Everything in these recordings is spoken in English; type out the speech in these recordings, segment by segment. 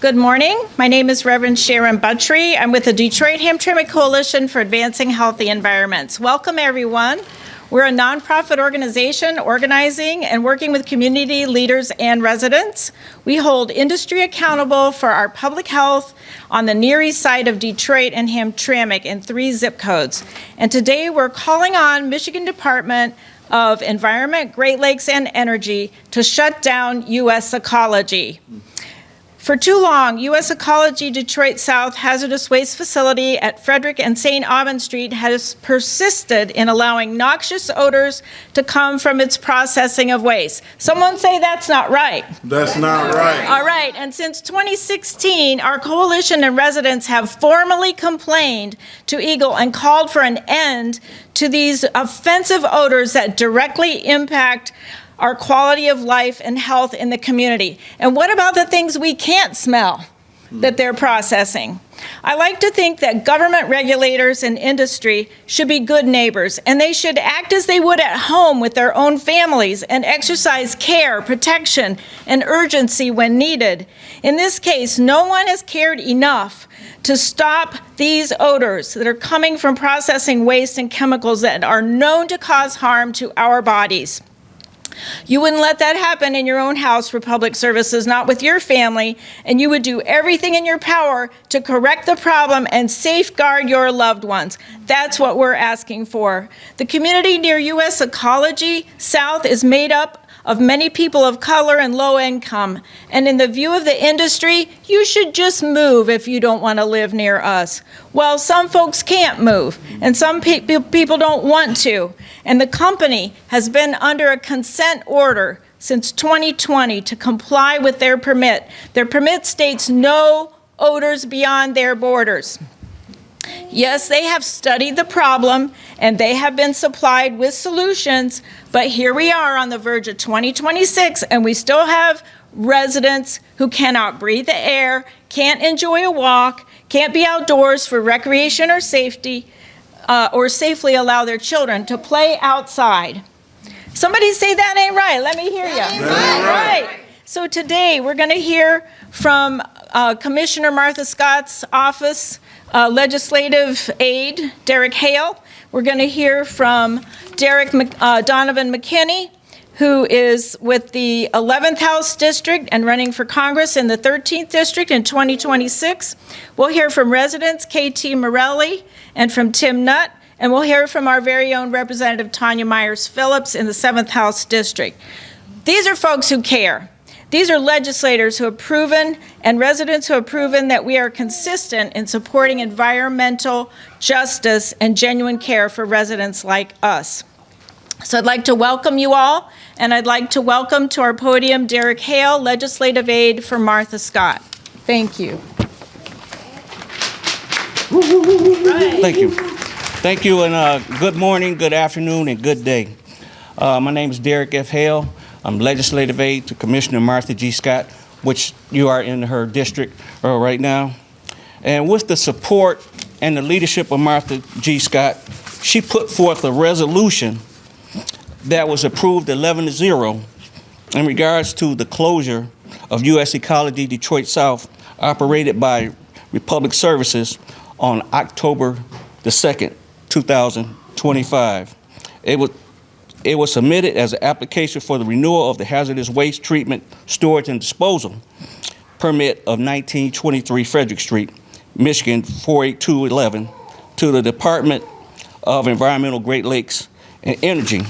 Good morning. My name is Reverend Sharon Buttry. I'm with the Detroit Hamtramck Coalition for Advancing Healthy Environments. Welcome, everyone. We're a nonprofit organization organizing and working with community leaders and residents. We hold industry accountable for our public health on the Near East Side of Detroit and Hamtramck in 3 zip codes. And today we're calling on Michigan Department of Environment, Great Lakes, and Energy to shut down U.S. Ecology. For too long, U.S. Ecology Detroit South Hazardous Waste Facility at Frederick and St. Aubin Street has persisted in allowing noxious odors to come from its processing of waste. Someone say that's not right. That's not right. All right, and since 2016, our coalition and residents have formally complained to Eagle and called for an end to these offensive odors that directly impact our quality of life and health in the community. And what about the things we can't smell that they're processing? I like to think that government regulators and industry should be good neighbors, and they should act as they would at home with their own families and exercise care, protection, and urgency when needed. In this case, no one has cared enough to stop these odors that are coming from processing waste and chemicals that are known to cause harm to our bodies. You wouldn't let that happen in your own house for public services, not with your family, and you would do everything in your power to correct the problem and safeguard your loved ones. That's what we're asking for. The community near U.S. Ecology South is made up of many people of color and low income, and in the view of the industry, you should just move if you don't want to live near us. Well, some folks can't move, and some people don't want to, and the company has been under a consent order since 2020 to comply with their permit. Their permit states no odors beyond their borders. Yes, they have studied the problem and they have been supplied with solutions, but here we are on the verge of 2026 and we still have residents who cannot breathe the air, can't enjoy a walk, can't be outdoors for recreation or safety, or safely allow their children to play outside. Somebody say that ain't right. Let me hear you. That ain't right. So today we're going to hear from Commissioner Martha Scott's office, legislative aide, Derek Hale. We're going to hear from Donovan McKinney, who is with the 11th House District and running for Congress in the 13th District in 2026. We'll hear from residents KT Morelli and from Tim Nutt, and we'll hear from our very own Representative Tanya Myers-Phillips in the 7th House District. These are folks who care. These are legislators who have proven and residents who have proven that we are consistent in supporting environmental justice and genuine care for residents like us. So I'd like to welcome you all, and I'd like to welcome to our podium Derek Hale, legislative aide for Martha Scott. Thank you. Thank you. Thank you, and good morning, good afternoon, and good day. My name is Derek F. Hale. I'm legislative aide to Commissioner Martha G. Scott, which you are in her district right now. And with the support and the leadership of Martha G. Scott, she put forth a resolution that was approved 11-0 in regards to the closure of U.S. Ecology Detroit South, operated by Republic Services, on October the 2nd, 2025. It was submitted as an application for the renewal of the hazardous waste treatment, storage, and disposal permit of 1923 Frederick Street, Michigan 48211, to the Department of Environmental, Great Lakes, and Energy.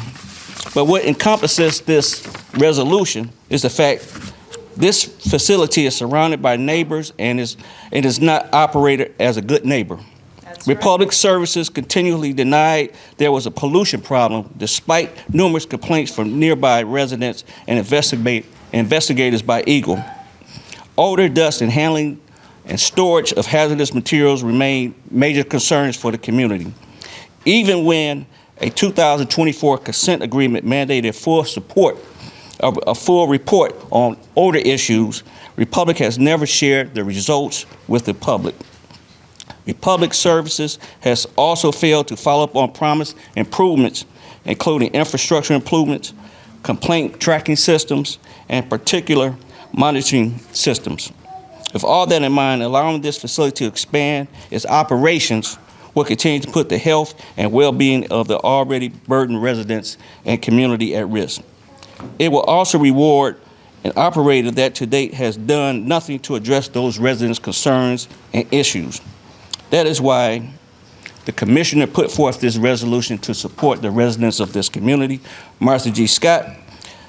But what encompasses this resolution is the fact this facility is surrounded by neighbors and is not operated as a good neighbor. Republic Services continually denied there was a pollution problem despite numerous complaints from nearby residents and investigators by Eagle. Odor, dust, and handling and storage of hazardous materials remain major concerns for the community. Even when a 2024 consent agreement mandated a full report on odor issues, Republic has never shared the results with the public. Republic Services has also failed to follow up on promised improvements, including infrastructure improvements, complaint tracking systems, and particular monitoring systems. With all that in mind, allowing this facility to expand its operations will continue to put the health and well-being of the already burdened residents and community at risk. It will also reward an operator that to date has done nothing to address those residents' concerns and issues. That is why the commissioner put forth this resolution to support the residents of this community, Martha G. Scott.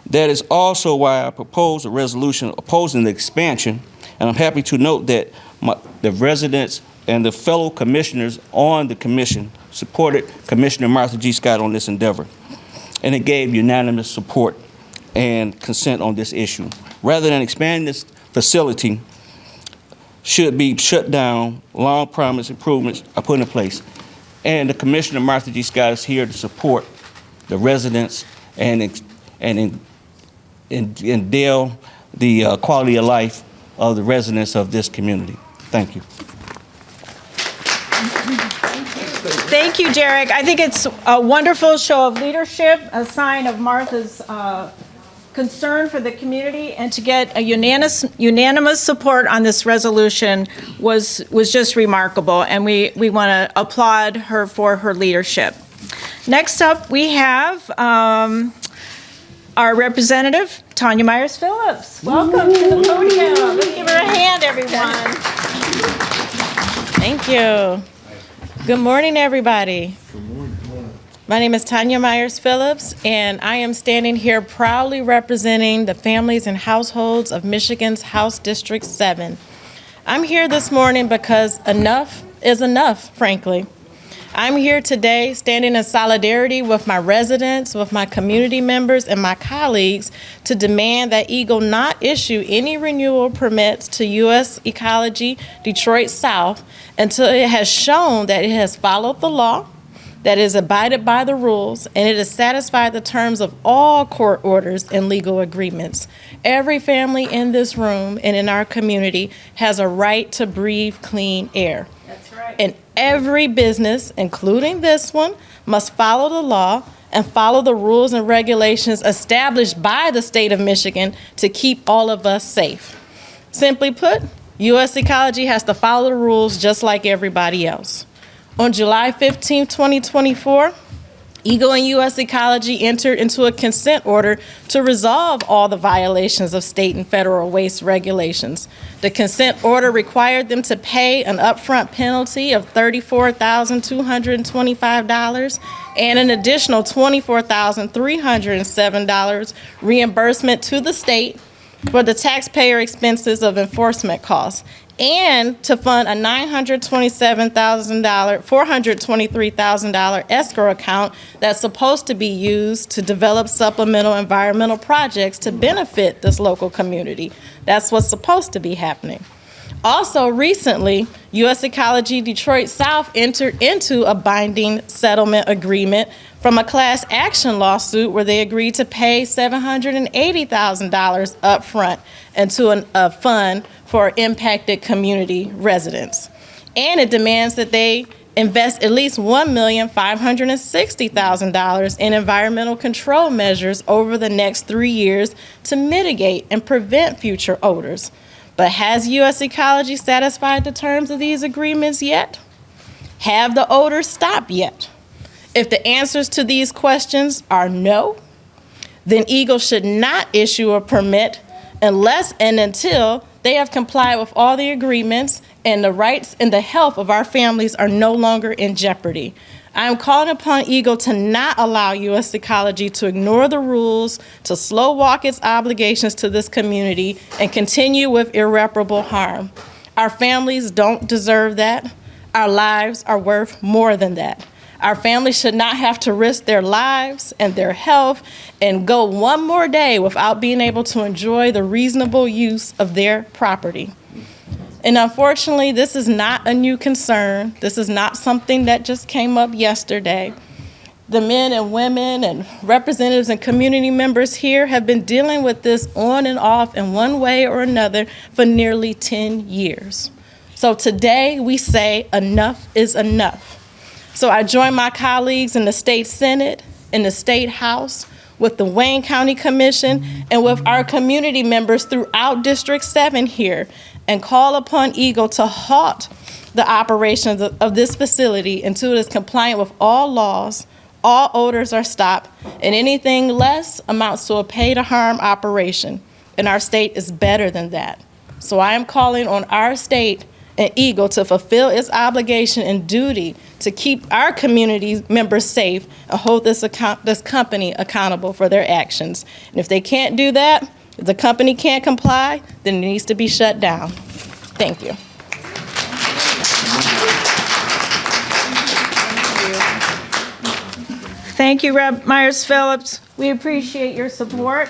That is also why I proposed a resolution opposing the expansion, and I'm happy to note that the residents and the fellow commissioners on the commission supported Commissioner Martha G. Scott on this endeavor, and it gave unanimous support and consent on this issue. Rather than expanding this facility, should be shut down, long promised improvements are put in place. And the Commissioner Martha G. Scott is here to support the residents and endear the quality of life of the residents of this community. Thank you. Thank you, Derek. I think it's a wonderful show of leadership, a sign of Martha's concern for the community, and to get a unanimous support on this resolution was just remarkable, and we want to applaud her for her leadership. Next up, we have our representative, Tanya Myers-Phillips. Welcome to the podium. Let's give her a hand, everyone. Thank you. Good morning, everybody. My name is Tanya Myers-Phillips, and I am standing here proudly representing the families and households of Michigan's House District 7. I'm here this morning because enough is enough, frankly. I'm here today standing in solidarity with my residents, with my community members, and my colleagues to demand that Eagle not issue any renewal permits to U.S. Ecology Detroit South until it has shown that it has followed the law, that is abided by the rules, and it has satisfied the terms of all court orders and legal agreements. Every family in this room and in our community has a right to breathe clean air. That's right. And every business, including this one, must follow the law and follow the rules and regulations established by the state of Michigan to keep all of us safe. Simply put, U.S. Ecology has to follow the rules just like everybody else. On July 15, 2024, Eagle and U.S. Ecology entered into a consent order to resolve all the violations of state and federal waste regulations. The consent order required them to pay an upfront penalty of $34,225 and an additional $24,307 reimbursement to the state for the taxpayer expenses of enforcement costs, and to fund a $423,000 escrow account that's supposed to be used to develop supplemental environmental projects to benefit this local community. That's what's supposed to be happening. Also, recently, U.S. Ecology Detroit South entered into a binding settlement agreement from a class action lawsuit where they agreed to pay $780,000 up front into a fund for impacted community residents. And it demands that they invest at least $1,560,000 in environmental control measures over the next 3 years to mitigate and prevent future odors. But has U.S. Ecology satisfied the terms of these agreements yet? Have the odors stopped yet? If the answers to these questions are no, then Eagle should not issue a permit unless and until they have complied with all the agreements and the rights and the health of our families are no longer in jeopardy. I am calling upon Eagle to not allow U.S. Ecology to ignore the rules, to slow walk its obligations to this community, and continue with irreparable harm. Our families don't deserve that. Our lives are worth more than that. Our families should not have to risk their lives and their health and go one more day without being able to enjoy the reasonable use of their property. And unfortunately, this is not a new concern. This is not something that just came up yesterday. The men and women and representatives and community members here have been dealing with this on and off in one way or another for nearly 10 years. So today we say enough is enough. So I join my colleagues in the state Senate, in the state House, with the Wayne County Commission, and with our community members throughout District 7 here, and call upon Eagle to halt the operations of this facility until it is compliant with all laws, all odors are stopped, and anything less amounts to a pay-to-harm operation. And our state is better than that. So I am calling on our state and Eagle to fulfill its obligation and duty to keep our community members safe and hold this company accountable for their actions. And if they can't do that, if the company can't comply, then it needs to be shut down. Thank you. Thank you, Rep. Myers-Phillips. We appreciate your support.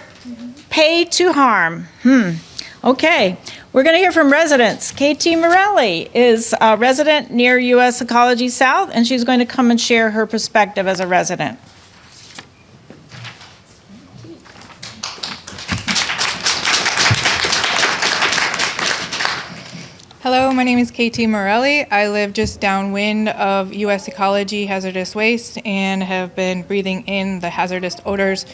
Pay to harm. Okay, we're going to hear from residents. KT Morelli is a resident near U.S. Ecology South, and she's going to come and share her perspective as a resident. Hello, my name is KT Morelli. I live just downwind of U.S. Ecology hazardous waste and have been breathing in the hazardous odors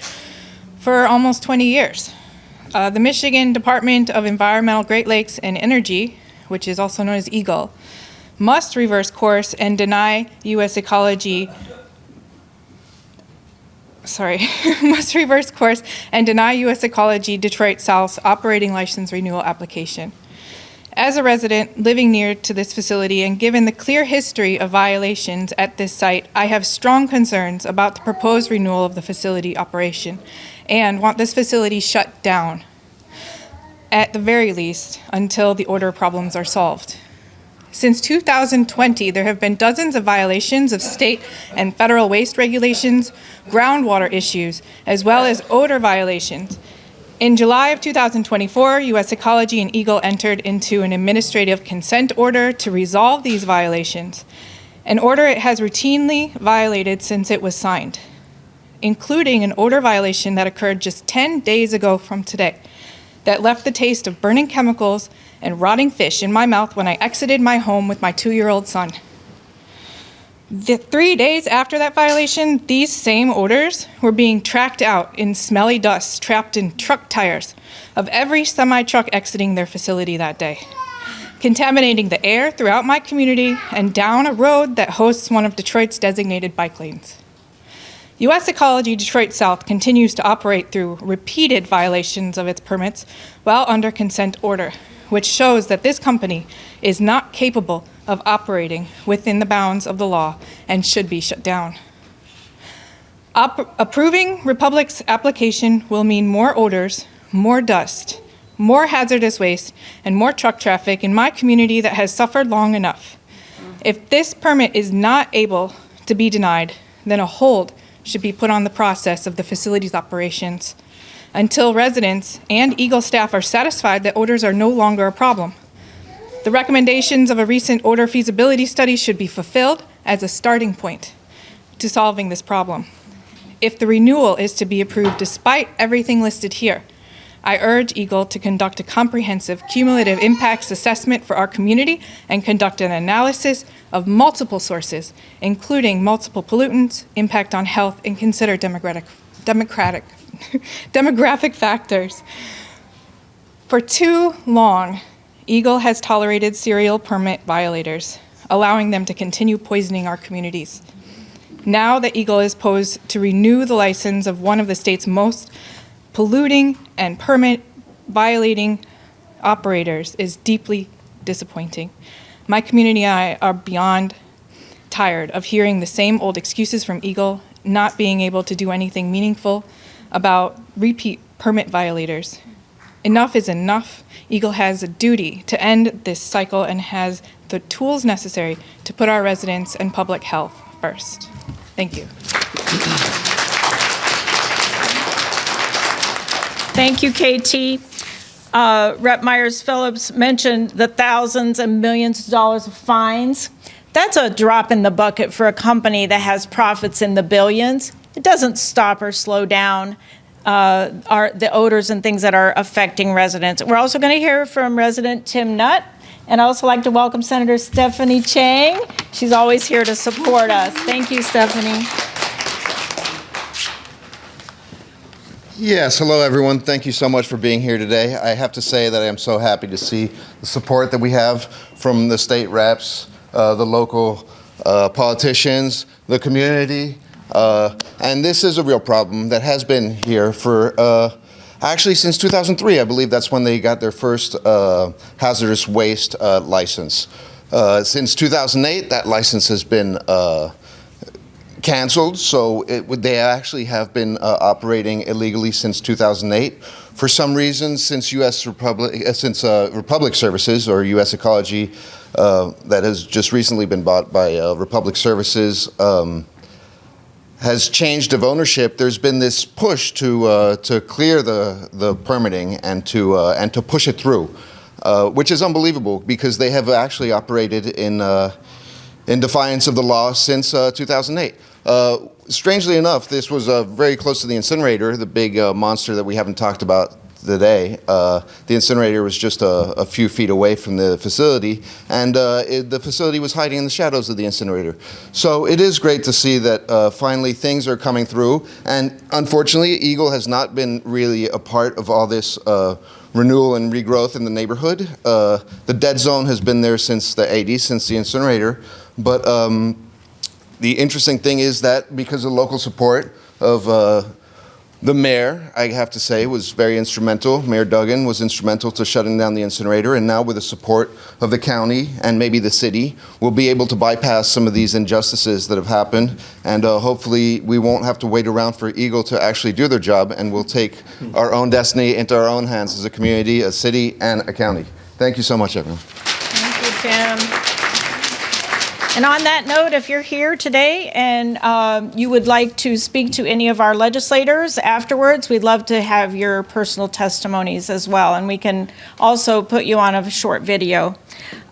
for almost 20 years. The Michigan Department of Environmental, Great Lakes, and Energy, which is also known as EGLE, must reverse course and deny U.S. Ecology Detroit South's operating license renewal application. As a resident living near to this facility and given the clear history of violations at this site, I have strong concerns about the proposed renewal of the facility operation and want this facility shut down, at the very least, until the odor problems are solved. Since 2020, there have been dozens of violations of state and federal waste regulations, groundwater issues, as well as odor violations. In July of 2024, U.S. Ecology and EGLE entered into an administrative consent order to resolve these violations, an order it has routinely violated since it was signed, including an odor violation that occurred just 10 days ago from today that left the taste of burning chemicals and rotting fish in my mouth when I exited my home with my 2-year-old son. The 3 days after that violation, these same odors were being tracked out in smelly dust trapped in truck tires of every semi-truck exiting their facility that day, contaminating the air throughout my community and down a road that hosts one of Detroit's designated bike lanes. U.S. Ecology Detroit South continues to operate through repeated violations of its permits while under consent order, which shows that this company is not capable of operating within the bounds of the law and should be shut down. Approving Republic's application will mean more odors, more dust, more hazardous waste, and more truck traffic in my community that has suffered long enough. If this permit is not able to be denied, then a hold should be put on the process of the facility's operations until residents and EGLE staff are satisfied that odors are no longer a problem. The recommendations of a recent odor feasibility study should be fulfilled as a starting point to solving this problem. If the renewal is to be approved despite everything listed here, I urge EGLE to conduct a comprehensive cumulative impacts assessment for our community and conduct an analysis of multiple sources, including multiple pollutants, impact on health, and consider demographic factors. For too long, EGLE has tolerated serial permit violators, allowing them to continue poisoning our communities. Now that EGLE is posed to renew the license of one of the state's most polluting and permit violating operators is deeply disappointing. My community and I are beyond tired of hearing the same old excuses from EGLE, not being able to do anything meaningful about repeat permit violators. Enough is enough. EGLE has a duty to end this cycle and has the tools necessary to put our residents and public health first. Thank you. Thank you, KT. Rep. Myers-Phillips mentioned the thousands and millions of dollars of fines. That's a drop in the bucket for a company that has profits in the billions. It doesn't stop or slow down the odors and things that are affecting residents. We're also going to hear from resident Tim Nutt, and I'd also like to welcome Senator Stephanie Chang. She's always here to support us. Thank you, Stephanie. Yes, hello everyone. Thank you so much for being here today. I have to say that I am so happy to see the support that we have from the state reps, the local politicians, the community, and this is a real problem that has been here for actually since 2003. I believe that's when they got their first hazardous waste license. Since 2008, that license has been canceled, so they actually have been operating illegally since 2008. For some reason, since Republic Services or U.S. Ecology, that has just recently been bought by Republic Services, has changed of ownership. There's been this push to clear the permitting and to push it through, which is unbelievable because they have actually operated in defiance of the law since 2008. Strangely enough, this was very close to the incinerator, the big monster that we haven't talked about today. The incinerator was just a few feet away from the facility, and the facility was hiding in the shadows of the incinerator. So it is great to see that finally things are coming through, and unfortunately, Eagle has not been really a part of all this renewal and regrowth in the neighborhood. The dead zone has been there since the 80s, since the incinerator, but the interesting thing is that because of local support of the mayor, I have to say, was very instrumental. Mayor Duggan was instrumental to shutting down the incinerator, and now with the support of the county and maybe the city, we'll be able to bypass some of these injustices that have happened, and hopefully we won't have to wait around for Eagle to actually do their job, and we'll take our own destiny into our own hands as a community, a city, and a county. Thank you so much, everyone. Thank you, Tim. And on that note, if you're here today and you would like to speak to any of our legislators afterwards, we'd love to have your personal testimonies as well, and we can also put you on a short video.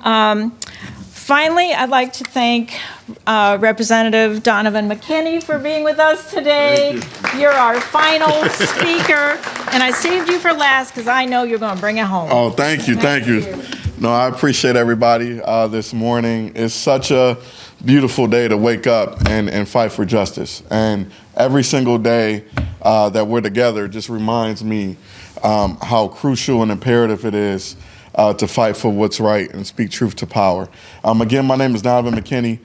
Finally, I'd like to thank Representative Donovan McKinney for being with us today. You're our final speaker, and I saved you for last because I know you're going to bring it home. Oh, thank you. No, I appreciate everybody this morning. It's such a beautiful day to wake up and fight for justice. And every single day that we're together just reminds me how crucial and imperative it is to fight for what's right and speak truth to power. Again, my name is Donovan McKinney,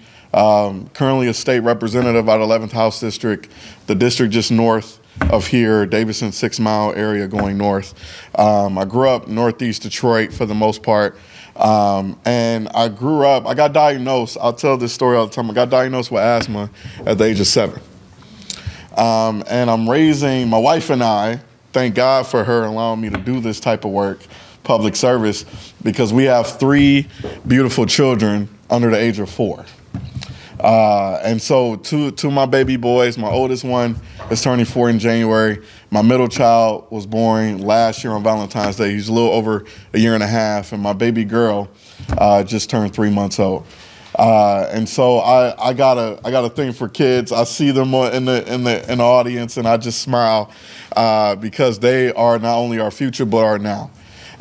currently a state representative out of 11th House District, the district just north of here, Davidson 6 Mile area going north. I grew up northeast Detroit for the most part. And I got diagnosed, I'll tell this story all the time, I got diagnosed with asthma at the age of 7. And I'm raising, my wife and I, thank God for her allowing me to do this type of work, public service, because we have 3 beautiful children under the age of 4. And so two my baby boys, my oldest one is turning 4 in January. My middle child was born last year on Valentine's Day. He's a little over a year and a half, and my baby girl just turned 3 months old. And so I got a thing for kids. I see them in the audience, and I just smile because they are not only our future but our now.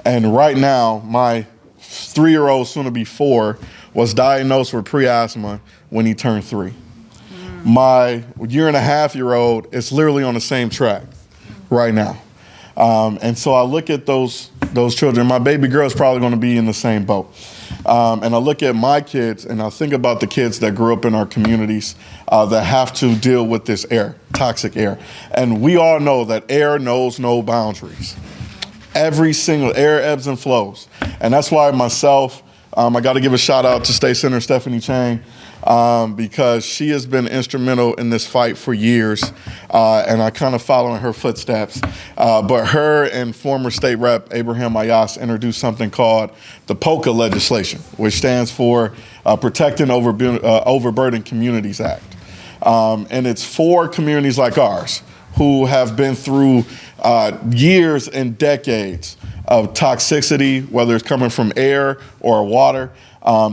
And right now, my 3-year-old, soon to be 4, was diagnosed with pre-asthma when he turned 3. My year-and-a-half-year-old is literally on the same track right now. And so I look at those children. My baby girl is probably going to be in the same boat. And I look at my kids, and I think about the kids that grew up in our communities that have to deal with this air, toxic air. And we all know that air knows no boundaries. Every single air ebbs and flows. And that's why myself, I got to give a shout out to State Senator Stephanie Chang, because she has been instrumental in this fight for years, and I kind of follow in her footsteps. But her and former state rep Abraham Ayas introduced something called the POCA legislation, which stands for Protecting Overburdened Communities Act. And it's for communities like ours who have been through years and decades of toxicity, whether it's coming from air or water.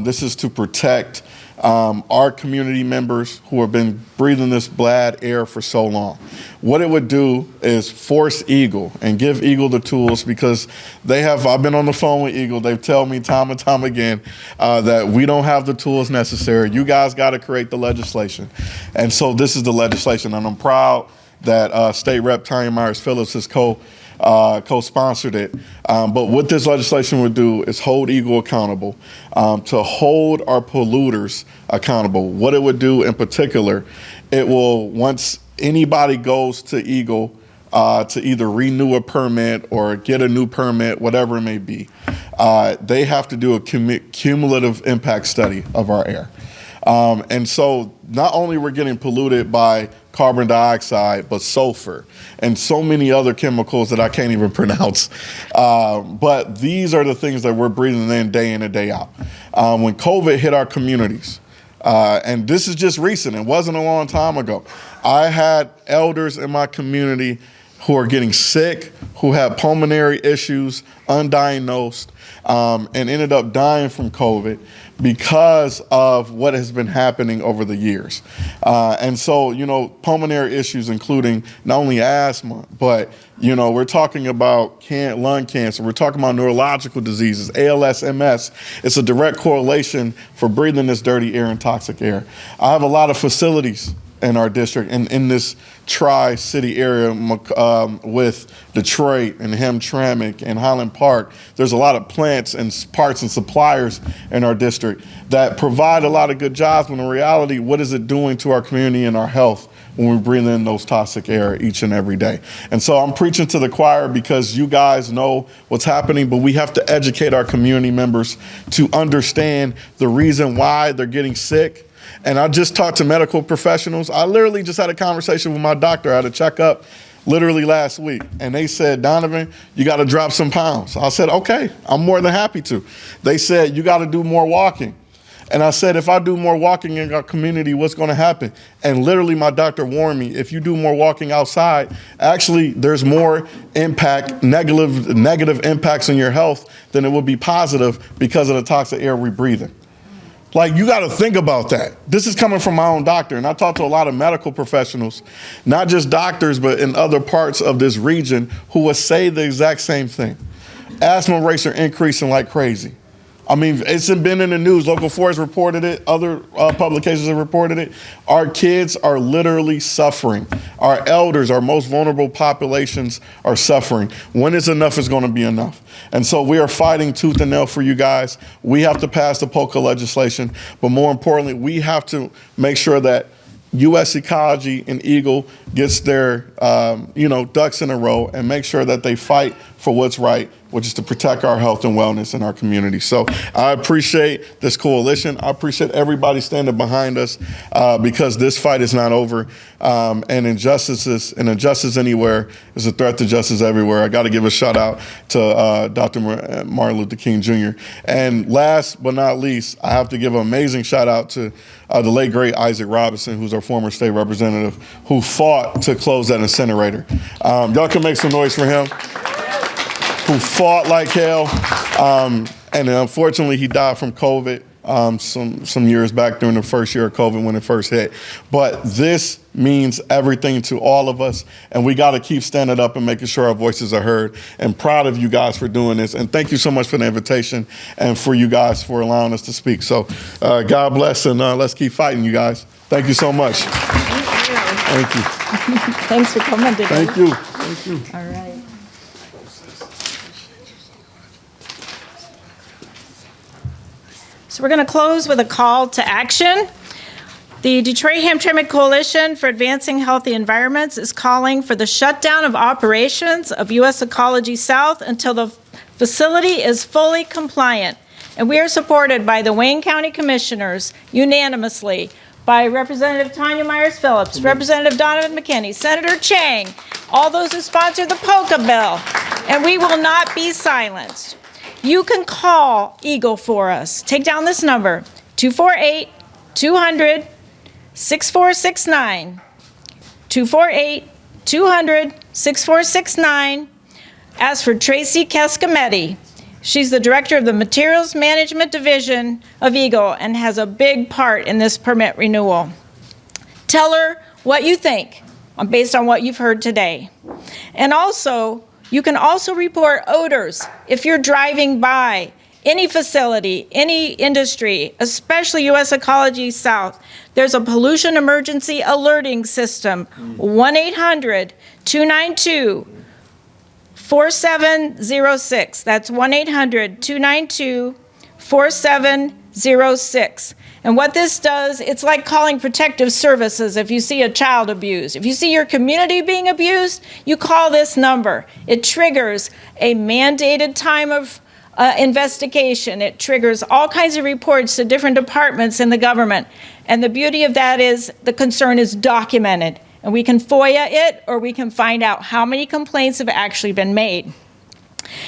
This is to protect our community members who have been breathing this bad air for so long. What it would do is force Eagle and give Eagle the tools, because I've been on the phone with Eagle, they've told me time and time again that we don't have the tools necessary. You guys got to create the legislation. And so this is the legislation, and I'm proud that State Rep Tanya Myers-Phillips has co-sponsored it. But what this legislation would do is hold Eagle accountable, to hold our polluters accountable. What it would do in particular, it will, once anybody goes to Eagle to either renew a permit or get a new permit, whatever it may be, they have to do a cumulative impact study of our air. And so not only we're getting polluted by carbon dioxide, but sulfur and so many other chemicals that I can't even pronounce. But these are the things that we're breathing in day and day out. When COVID hit our communities, and this is just recent, it wasn't a long time ago, I had elders in my community who are getting sick, who have pulmonary issues, undiagnosed, and ended up dying from COVID because of what has been happening over the years. And so, pulmonary issues including not only asthma, but, we're talking about lung cancer, we're talking about neurological diseases, ALS, MS. It's a direct correlation for breathing this dirty air and toxic air. I have a lot of facilities in our district and in this tri-city area with Detroit and Hamtramck and Highland Park. There's a lot of plants and parts and suppliers in our district that provide a lot of good jobs, but in reality, what is it doing to our community and our health when we breathe in those toxic air each and every day? And so I'm preaching to the choir because you guys know what's happening, but we have to educate our community members to understand the reason why they're getting sick. And I just talked to medical professionals. I literally just had a conversation with my doctor. I had a checkup literally last week. And they said, Donovan, you got to drop some pounds. I said, okay, I'm more than happy to. They said, you got to do more walking. And I said, if I do more walking in our community, what's going to happen? And literally my doctor warned me, if you do more walking outside, actually there's more impact, negative impacts on your health than it would be positive because of the toxic air we're breathing. Like, you got to think about that. This is coming from my own doctor, and I talk to a lot of medical professionals, not just doctors, but in other parts of this region who will say the exact same thing. Asthma rates are increasing like crazy. I mean, it's been in the news. Local 4 has reported it. Other publications have reported it. Our kids are literally suffering. Our elders, our most vulnerable populations are suffering. When is enough is going to be enough. And so we are fighting tooth and nail for you guys. We have to pass the POCA legislation. But more importantly, we have to make sure that U.S. Ecology and Eagle gets their, ducks in a row and make sure that they fight for what's right, which is to protect our health and wellness in our community. So I appreciate this coalition. I appreciate everybody standing behind us because this fight is not over. And injustice anywhere is a threat to justice everywhere. I got to give a shout out to Dr. Martin Luther King Jr. And last but not least, I have to give an amazing shout out to the late great Isaac Robinson, who's our former state representative, who fought to close that incinerator. Y'all can make some noise for him. Who fought like hell, and unfortunately he died from COVID some years back during the first year of COVID when it first hit. But this means everything to all of us, and we got to keep standing up and making sure our voices are heard. And proud of you guys for doing this, and thank you so much for the invitation and for you guys for allowing us to speak. So God bless, and let's keep fighting, you guys. Thank you so much. Thank you. Thanks for coming today. Thank you. Thank you. All right. So we're going to close with a call to action. The Detroit-Hamtramck Coalition for Advancing Healthy Environments is calling for the shutdown of operations of U.S. Ecology South until the facility is fully compliant. And we are supported by the Wayne County Commissioners unanimously, by Representative Tanya Myers-Phillips, Representative Donovan McKinney, Senator Chang, all those who sponsored the POCA bill, and we will not be silenced. You can call Eagle for us. Take down this number, 248-200-6469. 248-200-6469. Ask for Tracy Cascametti. She's the director of the Materials Management Division of Eagle and has a big part in this permit renewal. Tell her what you think based on what you've heard today. And also, you can also report odors if you're driving by any facility, any industry, especially U.S. Ecology South, there's a pollution emergency alerting system, 1-800-292-4706. That's 1-800-292-4706. And what this does, it's like calling protective services if you see a child abused. If you see your community being abused, you call this number. It triggers a mandated time of investigation. It triggers all kinds of reports to different departments in the government. And the beauty of that is the concern is documented. And we can FOIA it, or we can find out how many complaints have actually been made.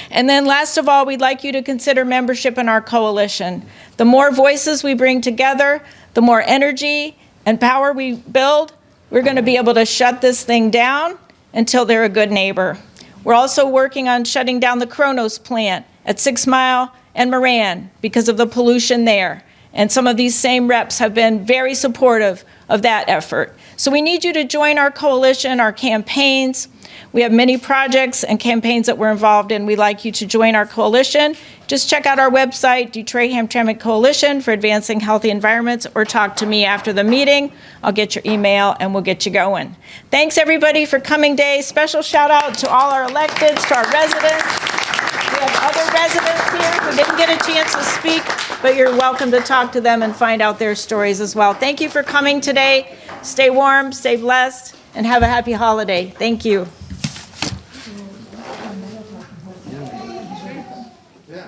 And then last of all, we'd like you to consider membership in our coalition. The more voices we bring together, the more energy and power we build, we're going to be able to shut this thing down until they're a good neighbor. We're also working on shutting down the Kronos plant at 6 Mile and Moran because of the pollution there. And some of these same reps have been very supportive of that effort. So we need you to join our coalition, our campaigns. We have many projects and campaigns that we're involved in. We'd like you to join our coalition. Just check out our website, Detroit Hamtramck Coalition for Advancing Healthy Environments, or talk to me after the meeting. I'll get your email and we'll get you going. Thanks everybody for coming today. Special shout out to all our electeds, to our residents. We have other residents here who didn't get a chance to speak, but you're welcome to talk to them and find out their stories as well. Thank you for coming today. Stay warm, stay blessed, and have a happy holiday. Thank you. Yeah.